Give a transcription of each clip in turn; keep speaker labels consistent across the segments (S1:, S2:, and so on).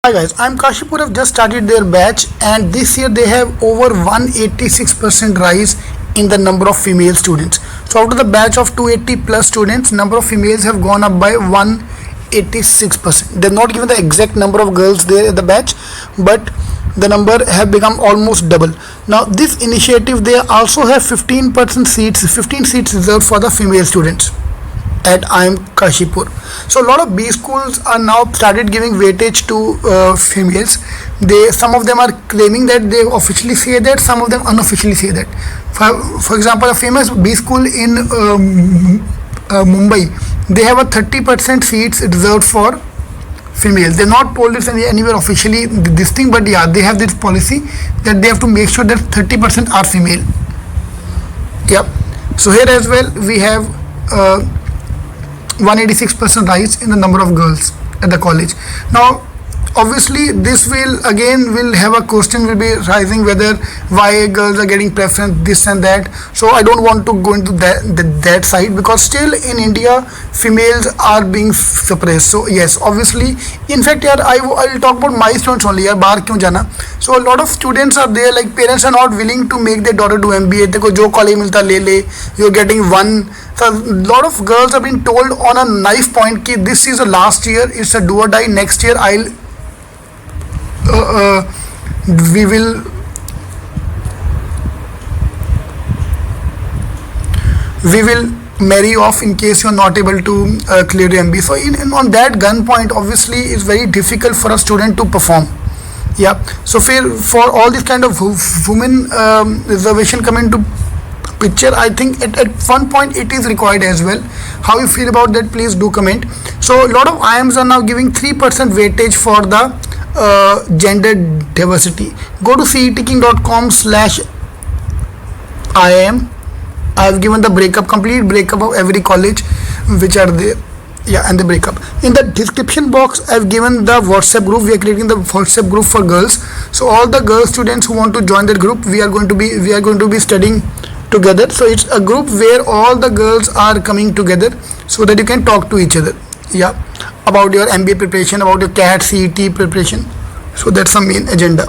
S1: Hi guys, I'm Kashipur. Have just started their batch, and this year they have over 186% rise in the number of female students. So out of the batch of 280 plus students, number of females have gone up by 186%. They've not given the exact number of girls there at the batch, but the number have become almost double. Now this initiative, they also have 15% seats, 15 seats reserved for the female students at IIM Kashipur. So a lot of B schools are now started giving weightage to females. Some of them are claiming that they officially say that, some of them unofficially say that. For example, a famous B school in Mumbai, they have a 30% seats reserved for females. They're not told this anywhere officially this thing, but yeah, they have this policy that they have to make sure that 30% are female. Yep. So here as well we have 186% rise in the number of girls at the college. Now obviously this will have a question will be rising, whether why girls are getting preference, this and that. So I don't want to go into that side, because still in India females are being suppressed. So yes, obviously, in fact yaar, I will talk about my students only yaar, bahar kyun jana. So a lot of students are there, like parents are not willing to make their daughter do MBA. Dekho jo college milta le le, you're getting one. So a lot of girls have been told on a knife point ki this is the last year, it's a do or die. Next year we will marry off in case you are not able to clear your MBA. So on that gunpoint, obviously it's very difficult for a student to perform. Yeah. So for all this kind of women reservation come into picture, I think at one point it is required as well. How you feel about that, please do comment. So a lot of IIMs are now giving 3% weightage for the gender diversity. Go to cetkking.com/IIM. I have given the complete breakup of every college which are there. Yeah, and the breakup in the description box. I have given the WhatsApp group. We are creating the WhatsApp group for girls. So all the girl students who want to join that group, we are going to be studying together. So it's a group where all the girls are coming together so that you can talk to each other. Yeah, about your MBA preparation, about your CAT CET preparation. So that's the main agenda.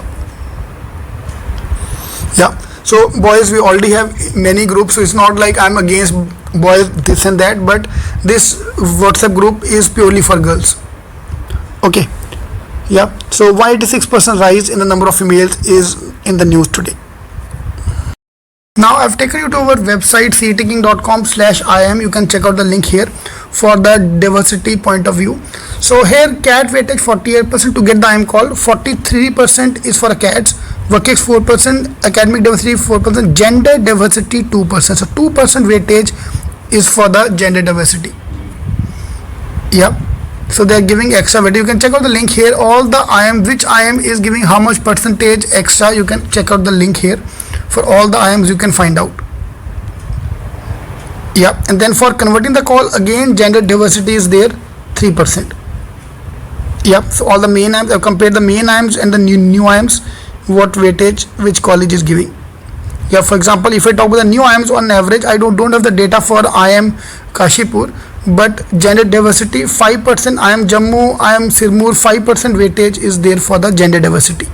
S1: Yeah. So boys, we already have many groups, so it's not like I'm against boys this and that, but this WhatsApp group is purely for girls. Okay. Yeah. So 186% rise in the number of females is in the news today. Now I've taken you to our website cetkking.com/IIM. You can check out the link here for the diversity point of view. So here CAT weightage 48% to get the IIM call, 43% is for CATs, WCAGs 4%, academic diversity 4%, gender diversity 2%. So 2% weightage is for the gender diversity. Yep. So they are giving extra weightage. You can check out the link here. All the IIM, which IIM is giving how much percentage extra, you can check out the link here. For all the IIMs you can find out. Yeah, and then for converting the call, again gender diversity is there, 3%. Yeah, so all the main IIMs, I've compared the main IIMs and the new IIMs, what weightage which college is giving. Yeah, for example, if I talk about the new IIMs on average, I don't have the data for IIM Kashipur, but gender diversity 5%, IIM Jammu, IIM Sirmur 5% weightage is there for the gender diversity.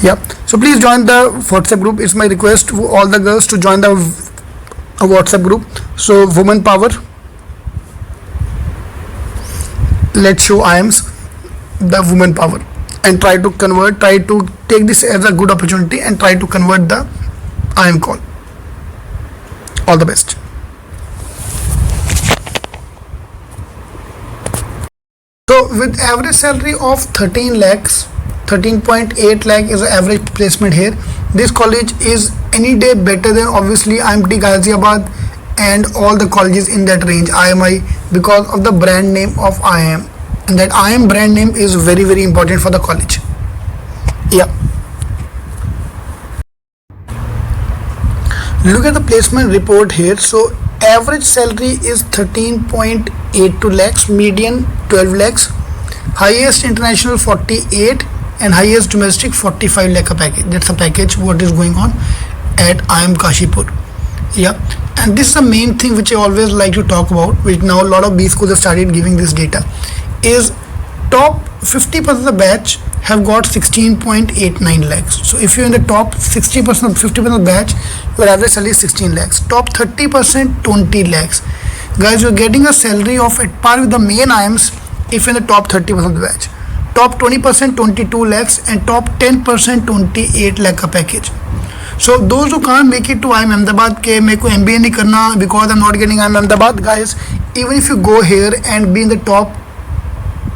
S1: Yeah, so please join the WhatsApp group. It's my request to all the girls to join the WhatsApp group. So woman power, let's show IIMs the woman power and try to take this as a good opportunity and try to convert the IIM call. All the best. So with average salary of 13 lakhs, 13.8 lakh is the average placement here. This college is any day better than obviously IMT Ghaziabad and all the colleges in that range, IMI, because of the brand name of IIM, and that IIM brand name is very, very important for the college. Yeah. Look at the placement report here. So average salary is 13.82 lakhs, median 12 lakhs, highest international 48, and highest domestic 45 lakh a package. That's a package what is going on at IIM Kashipur. Yeah, and this is the main thing which I always like to talk about, which now a lot of B schools have started giving this data, is top 50% of the batch have got 16.89 lakhs. So if you're in the top 60%, 50% of the batch, your average salary is 16 lakhs. Top 30%, 20 lakhs. Guys, you're getting a salary of at par with the main IIMs if you're in the top 30% of the batch. Top 20%, 22 lakhs, and top 10%, 28 lakh का package. So those who can't make it to IIM Ahmedabad के मेरे को MBA नहीं करना because I'm not getting IIM Ahmedabad, guys, even if you go here and be in the top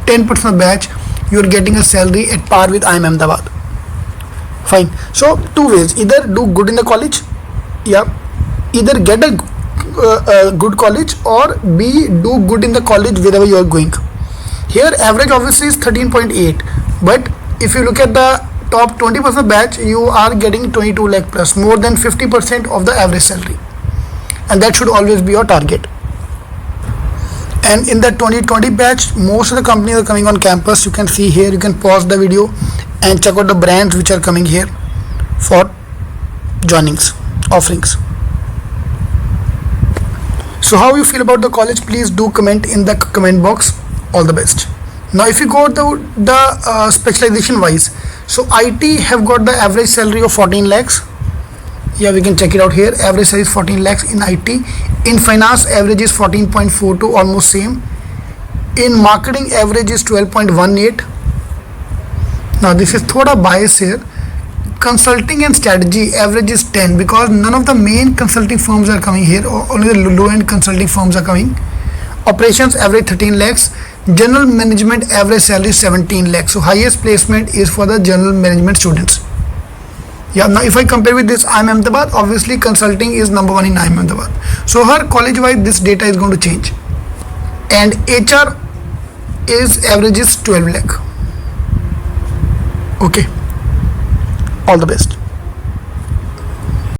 S1: 10% of batch, you're getting a salary at par with IIM Ahmedabad. Fine. So two ways: either do good in the college, either get a good college, or B, do good in the college wherever you are going. Here average obviously is 13.8, but if you look at the top 20% batch, you are getting 22 lakh plus, more than 50% of the average salary, and that should always be your target. And in the 2020 batch, most of the companies are coming on campus. You can see here, you can pause the video and check out the brands which are coming here for joinings, offerings. So how you feel about the college, please do comment in the comment box. All the best. Now if you go to the specialization wise, so IT have got the average salary of 14 lakhs. Yeah, we can check it out here. Average salary is 14 lakhs in IT. In finance, average is 14.42, almost same. In marketing, average is 12.18. Now this is thoda bias here. Consulting and strategy, average is 10, because none of the main consulting firms are coming here. Only the low end consulting firms are coming. Operations, average 13 lakhs. General management, average salary 17 lakhs. So highest placement is for the general management students. Yeah, now if I compare with this IIM Ahmedabad, obviously consulting is number one in IIM Ahmedabad. So her college wise this data is going to change. And HR is average is 12 lakh. Okay. All the best.